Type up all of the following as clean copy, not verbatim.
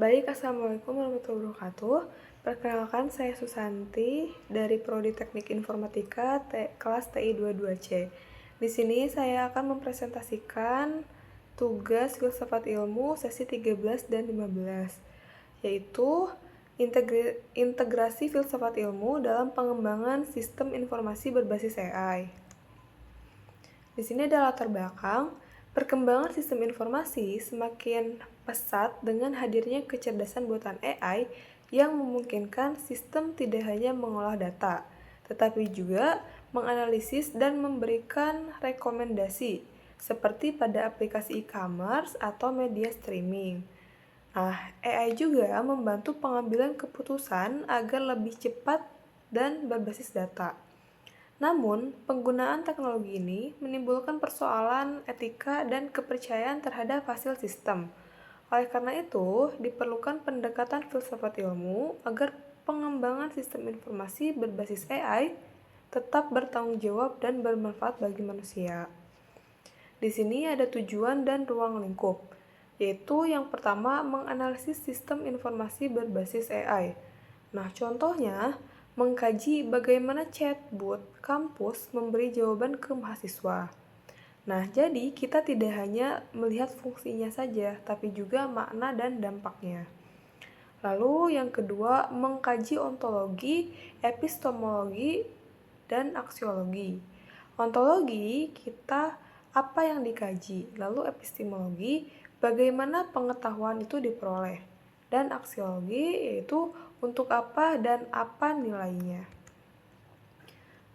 Baik, Assalamualaikum warahmatullahi wabarakatuh. Perkenalkan, saya Susanti dari Prodi Teknik Informatika kelas TI 22C. Di sini saya akan mempresentasikan tugas filsafat ilmu sesi 13 dan 15, yaitu integrasi filsafat ilmu dalam pengembangan sistem informasi berbasis AI. Di sini ada latar belakang. Perkembangan sistem informasi semakin pesat dengan hadirnya kecerdasan buatan AI yang memungkinkan sistem tidak hanya mengolah data, tetapi juga menganalisis dan memberikan rekomendasi, seperti pada aplikasi e-commerce atau media streaming. Nah, AI juga membantu pengambilan keputusan agar lebih cepat dan berbasis data. Namun, penggunaan teknologi ini menimbulkan persoalan etika dan kepercayaan terhadap hasil sistem. Oleh karena itu, diperlukan pendekatan filsafat ilmu agar pengembangan sistem informasi berbasis AI tetap bertanggung jawab dan bermanfaat bagi manusia. Di sini ada tujuan dan ruang lingkup, yaitu yang pertama menganalisis sistem informasi berbasis AI. Nah, contohnya mengkaji bagaimana chatbot kampus memberi jawaban ke mahasiswa. Nah, jadi kita tidak hanya melihat fungsinya saja, tapi juga makna dan dampaknya. Lalu yang kedua, mengkaji ontologi, epistemologi, dan aksiologi. Ontologi, kita apa yang dikaji. Lalu epistemologi, bagaimana pengetahuan itu diperoleh. Dan aksiologi, yaitu untuk apa dan apa nilainya.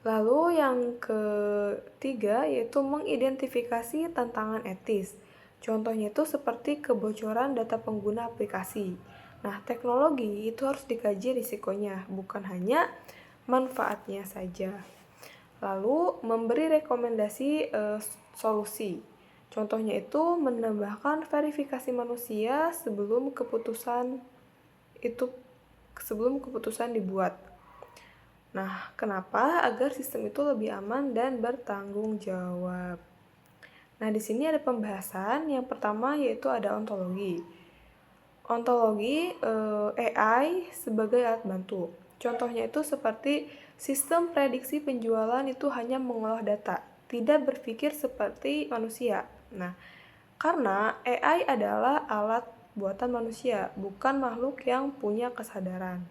Lalu yang ketiga yaitu mengidentifikasi tantangan etis. Contohnya itu seperti kebocoran data pengguna aplikasi. Nah, teknologi itu harus dikaji risikonya, bukan hanya manfaatnya saja. Lalu memberi rekomendasi solusi. Contohnya itu menambahkan verifikasi manusia sebelum keputusan dibuat. Nah, kenapa? Agar sistem itu lebih aman dan bertanggung jawab. Nah, di sini ada pembahasan. Yang pertama yaitu ada ontologi. Ontologi AI sebagai alat bantu. Contohnya itu seperti sistem prediksi penjualan itu hanya mengolah data, tidak berpikir seperti manusia. Nah, karena AI adalah alat buatan manusia, bukan makhluk yang punya kesadaran.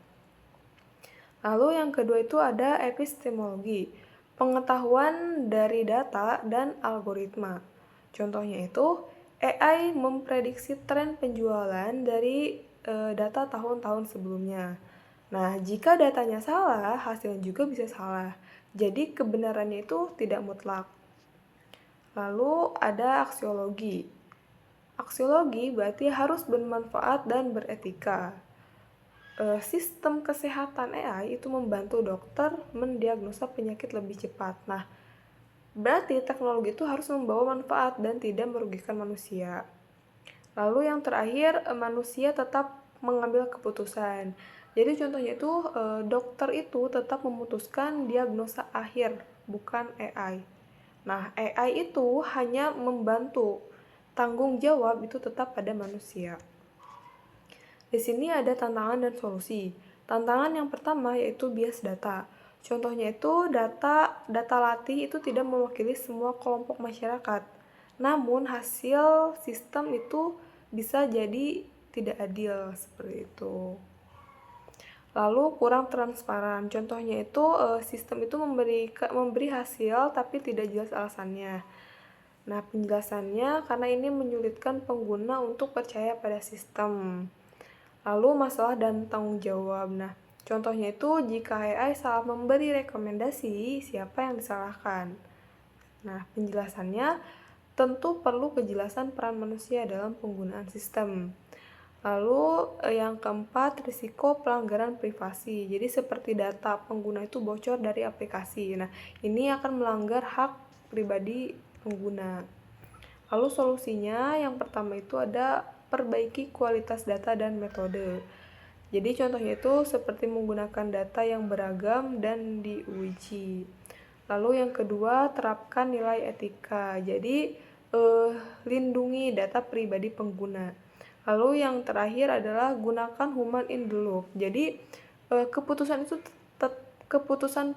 Lalu yang kedua itu ada epistemologi, pengetahuan dari data dan algoritma. Contohnya itu AI memprediksi tren penjualan dari data tahun-tahun sebelumnya. Nah, jika datanya salah, hasilnya juga bisa salah. Jadi kebenarannya itu tidak mutlak. Lalu ada aksiologi. Aksiologi berarti harus bermanfaat dan beretika. Sistem kesehatan AI itu membantu dokter mendiagnosa penyakit lebih cepat. Nah, berarti teknologi itu harus membawa manfaat dan tidak merugikan manusia. Lalu yang terakhir, manusia tetap mengambil keputusan. Jadi contohnya itu dokter itu tetap memutuskan diagnosa akhir, bukan AI. Nah, AI itu hanya membantu, tanggung jawab itu tetap pada manusia. Di sini ada tantangan dan solusi. Tantangan yang pertama yaitu bias data. Contohnya itu data latih itu tidak mewakili semua kelompok masyarakat. Namun hasil sistem itu bisa jadi tidak adil seperti itu. Lalu kurang transparan. Contohnya itu sistem itu memberi hasil tapi tidak jelas alasannya. Nah, penjelasannya karena ini menyulitkan pengguna untuk percaya pada sistem. Lalu masalah dan tanggung jawab. Nah, contohnya itu jika AI salah memberi rekomendasi, siapa yang disalahkan? Nah, penjelasannya tentu perlu kejelasan peran manusia dalam penggunaan sistem. Lalu yang keempat, risiko pelanggaran privasi. Jadi seperti data pengguna itu bocor dari aplikasi. Nah, ini akan melanggar hak pribadi pengguna. Lalu solusinya yang pertama itu ada perbaiki kualitas data dan metode. Jadi contohnya itu seperti menggunakan data yang beragam dan diuji. Lalu yang kedua, terapkan nilai etika. Jadi lindungi data pribadi pengguna. Lalu yang terakhir adalah gunakan human in the loop. Jadi keputusan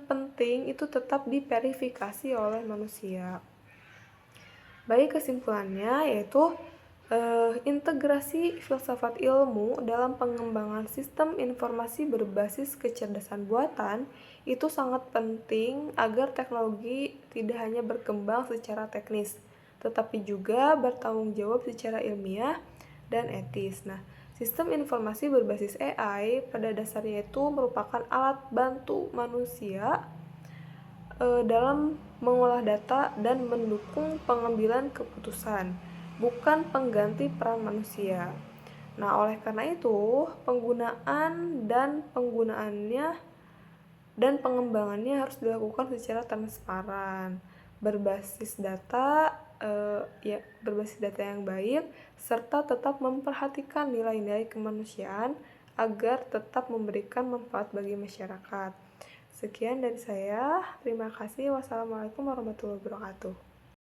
penting itu tetap diverifikasi oleh manusia. Baik, kesimpulannya yaitu integrasi filsafat ilmu dalam pengembangan sistem informasi berbasis kecerdasan buatan itu sangat penting agar teknologi tidak hanya berkembang secara teknis, tetapi juga bertanggung jawab secara ilmiah dan etis. Nah, sistem informasi berbasis AI pada dasarnya itu merupakan alat bantu manusia dalam mengolah data dan mendukung pengambilan keputusan, bukan pengganti peran manusia. Nah, oleh karena itu, penggunaan dan pengembangannya harus dilakukan secara transparan, berbasis data yang baik, serta tetap memperhatikan nilai-nilai kemanusiaan agar tetap memberikan manfaat bagi masyarakat. Sekian dari saya. Terima kasih. Wassalamualaikum warahmatullahi wabarakatuh.